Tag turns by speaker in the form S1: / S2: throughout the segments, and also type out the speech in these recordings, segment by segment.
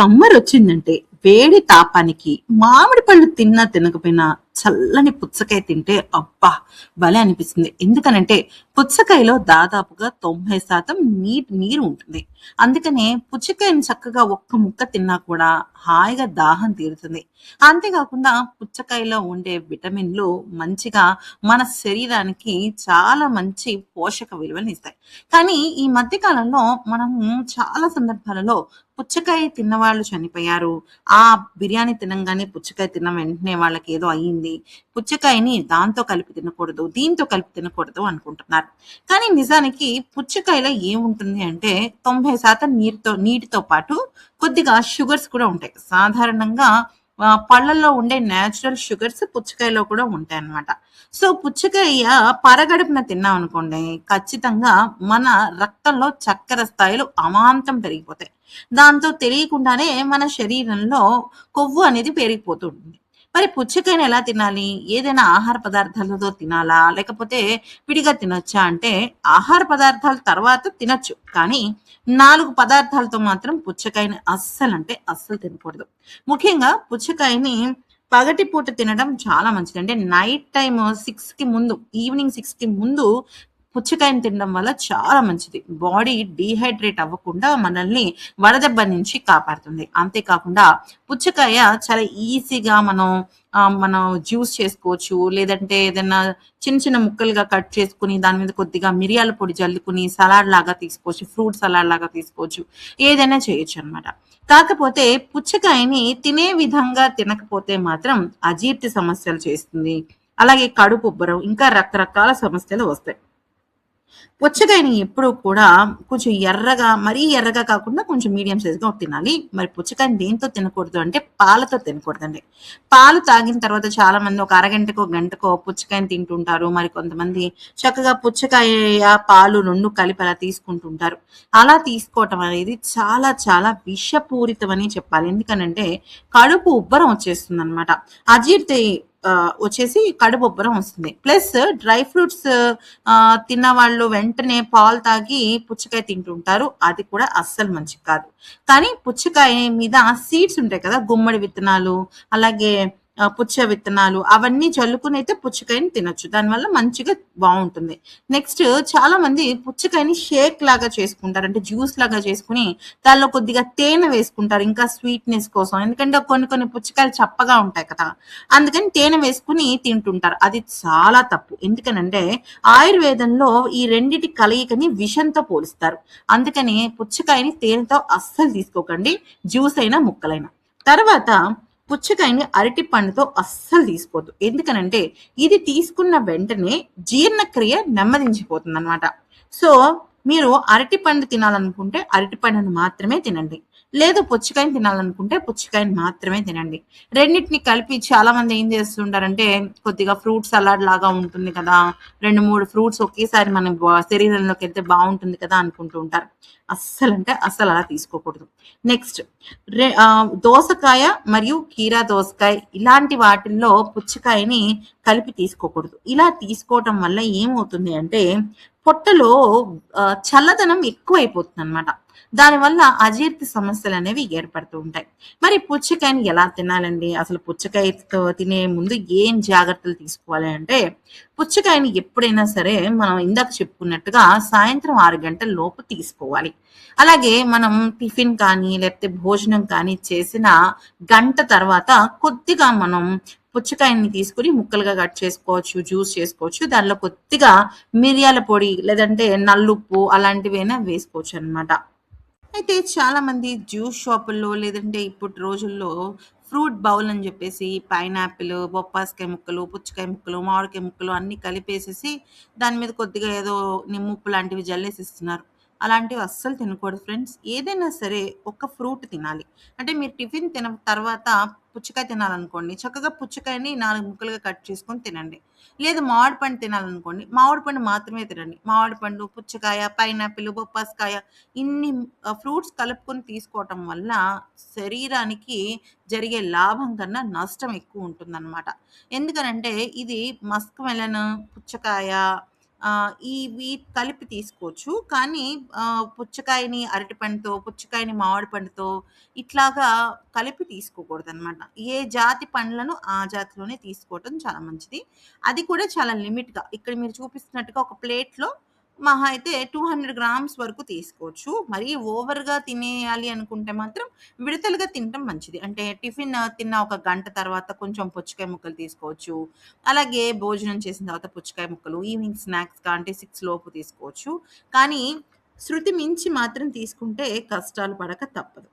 S1: Summer వచ్చిందంటే వేడి తాపానికి మామిడి పళ్ళు తిన్నా తినకపోయినా చల్లని పుచ్చకాయ తింటే అబ్బా భలే అనిపిస్తుంది. ఎందుకనంటే పుచ్చకాయలో దాదాపుగా 90% నీరు ఉంటుంది. అందుకనే పుచ్చకాయని చక్కగా ఒక్క ముక్క తిన్నా కూడా హాయిగా దాహం తీరుతుంది. అంతేకాకుండా పుచ్చకాయలో ఉండే విటమిన్లు మంచిగా మన శరీరానికి చాలా మంచి పోషక విలువలను ఇస్తాయి. కానీ ఈ మధ్య కాలంలో మనము చాలా సందర్భాలలో పుచ్చకాయ తిన్నవాళ్ళు చనిపోయారు. ఆ బిర్యానీ తినంగానే పుచ్చకాయ తిన్న వెంటనే వాళ్ళకేదో అయింది. పుచ్చకాయని దాంతో కలిపి తినకూడదు, దీంతో కలిపి తినకూడదు అనుకుంటున్నారు. కానీ నిజానికి పుచ్చకాయలో ఏముంటుంది అంటే 90% నీటితో పాటు కొద్దిగా షుగర్స్ కూడా ఉంటాయి. సాధారణంగా పళ్ళల్లో ఉండే నేచురల్ షుగర్స్ పుచ్చకాయలో కూడా ఉంటాయన్నమాట. సో, పుచ్చకాయ పరగడుపున తిన్నామనుకోండి, ఖచ్చితంగా మన రక్తంలో చక్కెర స్థాయిలు అమాంతం పెరిగిపోతాయి. దాంతో తెలియకుండానే మన శరీరంలో కొవ్వు అనేది పెరిగిపోతూ ఉంటుంది. మరి పుచ్చకాయని ఎలా తినాలి? ఏదైనా ఆహార పదార్థాలతో తినాలా? లేకపోతే విడిగా తినొచ్చా అంటే, ఆహార పదార్థాల తర్వాత తినొచ్చు. కానీ 4 పదార్థాలతో మాత్రం పుచ్చకాయని అస్సలంటే అస్సలు తినకూడదు. ముఖ్యంగా పుచ్చకాయని పగటిపూట తినడం చాలా మంచిది. అంటే నైట్ టైమ్ 6కి ముందు, ఈవినింగ్ 6కి ముందు పుచ్చకాయని తినడం వల్ల చాలా మంచిది. బాడీ డీహైడ్రేట్ అవ్వకుండా మనల్ని వడదెబ్బ నుంచి కాపాడుతుంది. అంతేకాకుండా పుచ్చకాయ చాలా ఈజీగా మనం జ్యూస్ చేసుకోవచ్చు. లేదంటే ఏదైనా చిన్న చిన్న ముక్కలుగా కట్ చేసుకొని దాని మీద కొద్దిగా మిరియాల పొడి జల్లుకొని సలాడ్ లాగా తీసుకోవచ్చు. ఫ్రూట్ సలాడ్ లాగా తీసుకోవచ్చు. ఏదైనా చేయొచ్చనమాట. కాకపోతే పుచ్చకాయని తినే విధంగా తినకపోతే మాత్రం అజీర్తి సమస్యలు చేస్తుంది. అలాగే కడుపుబ్బరం ఇంకా రకరకాల సమస్యలు వస్తాయి. పుచ్చకాయని ఎప్పుడూ కూడా కొంచెం ఎర్రగా, మరీ ఎర్రగా కాకుండా కొంచెం మీడియం సైజ్‌గా తినాలి. మరి పుచ్చకాయని దేనితో తినకూడదు అంటే పాలతో తినకూడదండి. పాలు తాగిన తర్వాత చాలామంది ఒక అరగంటకో, గంటకో పుచ్చకాయని తింటుంటారు. మరి కొంతమంది చక్కగా పుచ్చకాయ, పాలు 2 కలిపి అలా తీసుకుంటుంటారు. అలా తీసుకోవటం అనేది చాలా చాలా విషపూరితమని చెప్పాలి. ఎందుకనంటే కడుపు ఉబ్బరం వచ్చేస్తుందనమాట. అజీర్తి వచ్చేసి కడుపుబ్బరం వస్తుంది. ప్లస్ డ్రై ఫ్రూట్స్ తిన్నవాళ్ళు వెంటనే పాలు తాగి పుచ్చకాయ తింటుంటారు. అది కూడా అస్సలు మంచిది కాదు. కానీ పుచ్చకాయ మీద సీడ్స్ ఉంటాయి కదా! గుమ్మడి విత్తనాలు, అలాగే పుచ్చ విత్తనాలు అవన్నీ చల్లుకొని అయితే పుచ్చకాయని తినొచ్చు. దానివల్ల మంచిగా బావుంటుంది. నెక్స్ట్ చాలా మంది పుచ్చకాయని షేక్ లాగా చేసుకుంటారు. అంటే జ్యూస్ లాగా చేసుకొని దానిలో కొద్దిగా తేనె వేసుకుంటారు. ఇంకా స్వీట్‌నెస్ కోసం. ఎందుకంటే కొన్ని కొన్ని పుచ్చకాయలు చప్పగా ఉంటాయి కదా! అందుకని తేనె వేసుకొని తింటుంటారు. అది చాలా తప్పు. ఎందుకనంటే ఆయుర్వేదంలో ఈ రెండిటి కలయికని విషంతో పోలుస్తారు. అందుకని పుచ్చకాయని తేనెతో అస్సలు తీసుకోకండి. జ్యూస్ అయినా, ముక్కలైనా. తర్వాత పుచ్చకాయని అరటి పండుతో అస్సలు తీసుకోవద్దు. ఎందుకనంటే ఇది తీసుకున్న వెంటనే జీర్ణక్రియ నెమ్మదించిపోతుందనమాట. సో, మీరు అరటి పండు తినాలనుకుంటే అరటి పండుని మాత్రమే తినండి. లేదు పుచ్చకాయని తినాలనుకుంటే పుచ్చకాయని మాత్రమే తినండి. రెండిటిని కలిపి చాలామంది ఏం చేస్తుంటారంటే కొద్దిగా ఫ్రూట్ సలాడ్ లాగా ఉంటుంది కదా! 2, 3 ఫ్రూట్స్ ఒకేసారి మన శరీరంలోకెళ్తే బావుంటుంది కదా అనుకుంటూ ఉంటారు. అస్సలంటే అస్సలు అలా తీసుకోకూడదు. నెక్స్ట్ దోసకాయ మరియు కీరా దోసకాయ ఇలాంటి వాటిల్లో పుచ్చకాయని కలిపి తీసుకోకూడదు. ఇలా తీసుకోవటం వల్ల ఏమవుతుంది అంటే పొట్టలో చల్లదనం ఎక్కువైపోతుందనమాట. దానివల్ల అజీర్తి సమస్యలనేవి ఏర్పడుతూ ఉంటాయి. మరి పుచ్చకాయని ఎలా తినాలండి? అసలు పుచ్చకాయతో తినే ముందు ఏం జాగ్రత్తలు తీసుకోవాలి అంటే, పుచ్చకాయని ఎప్పుడైనా సరే మనం ఇందాక చెప్పుకున్నట్టుగా సాయంత్రం 6 గంటల లోపు తీసుకోవాలి. అలాగే మనం టిఫిన్ కానీ, లేకపోతే భోజనం కానీ చేసిన గంట తర్వాత కొద్దిగా మనం పుచ్చకాయని తీసుకొని ముక్కలుగా కట్ చేసుకోవచ్చు, జ్యూస్ చేసుకోవచ్చు. దానిలో కొద్దిగా మిరియాల పొడి లేదంటే నల్లుప్పు అలాంటివైనా వేసుకోవచ్చనమాట. అయితే చాలామంది జ్యూస్ షాపుల్లో లేదంటే ఇప్పటి రోజుల్లో ఫ్రూట్ బౌల్ అని చెప్పేసి పైనాపిల్, బొప్పాస్కాయ ముక్కలు, పుచ్చకాయ ముక్కలు, మామిడికాయ ముక్కలు అన్నీ కలిపేసేసి దాని మీద కొద్దిగా ఏదో నిమ్ముప్పు లాంటివి జల్లేసిస్తున్నారు. అలాంటివి అస్సలు తినకూడదు ఫ్రెండ్స్. ఏదైనా సరే ఒక ఫ్రూట్ తినాలి. అంటే మీరు టిఫిన్ తర్వాత పుచ్చకాయ తినాలనుకోండి, చక్కగా పుచ్చకాయని 4 ముక్కలుగా కట్ చేసుకొని తినండి. లేదు మామిడి పండు తినాలనుకోండి, మామిడి పండు మాత్రమే తినండి. మామిడి పండు, పుచ్చకాయ, పైనాపిల్, బొప్పాస్కాయ ఇన్ని ఫ్రూట్స్ కలుపుకొని తీసుకోవటం వల్ల శరీరానికి జరిగే లాభం కన్నా నష్టం ఎక్కువ ఉంటుందన్నమాట. ఎందుకనంటే ఇది మస్క్ మెలన్, పుచ్చకాయ, ఇవి కలిపి తీసుకోవచ్చు. కానీ పుచ్చకాయని అరటిపండుతో, పుచ్చకాయని మామిడి పండుతో ఇట్లాగా కలిపి తీసుకోకూడదనమాట. ఏ జాతి పండ్లను ఆ జాతిలోనే తీసుకోవటం చాలా మంచిది. అది కూడా చాలా లిమిట్‌గా. ఇక్కడ మీరు చూపిస్తున్నట్టుగా ఒక ప్లేట్‌లో మహా అయితే 200 గ్రామ్స్ వరకు తీసుకోవచ్చు. మరీ ఓవర్‌గా తినేయాలి అనుకుంటే మాత్రం విడతలుగా తినటం మంచిది. అంటే టిఫిన్ తిన్న ఒక గంట తర్వాత కొంచెం పుచ్చకాయ ముక్కలు తీసుకోవచ్చు. అలాగే భోజనం చేసిన తర్వాత పుచ్చకాయ ముక్కలు, ఈవినింగ్ స్నాక్స్‌గా అంటే 6 లోపు తీసుకోవచ్చు. కానీ శృతి మించి మాత్రం తీసుకుంటే కష్టాలు పడక తప్పదు.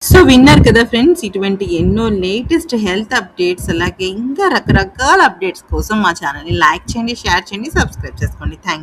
S1: సో విన్నారు కదా ఫ్రెండ్స్, ఇటువంటి ఎన్నో లేటెస్ట్ హెల్త్ అప్డేట్స్ అలాగే ఇంకా రకరకాల అప్డేట్స్ కోసం మా ఛానల్‌ని లైక్ చేయండి, షేర్ చేయండి, సబ్స్క్రైబ్ చేసుకోండి. థాంక్స్.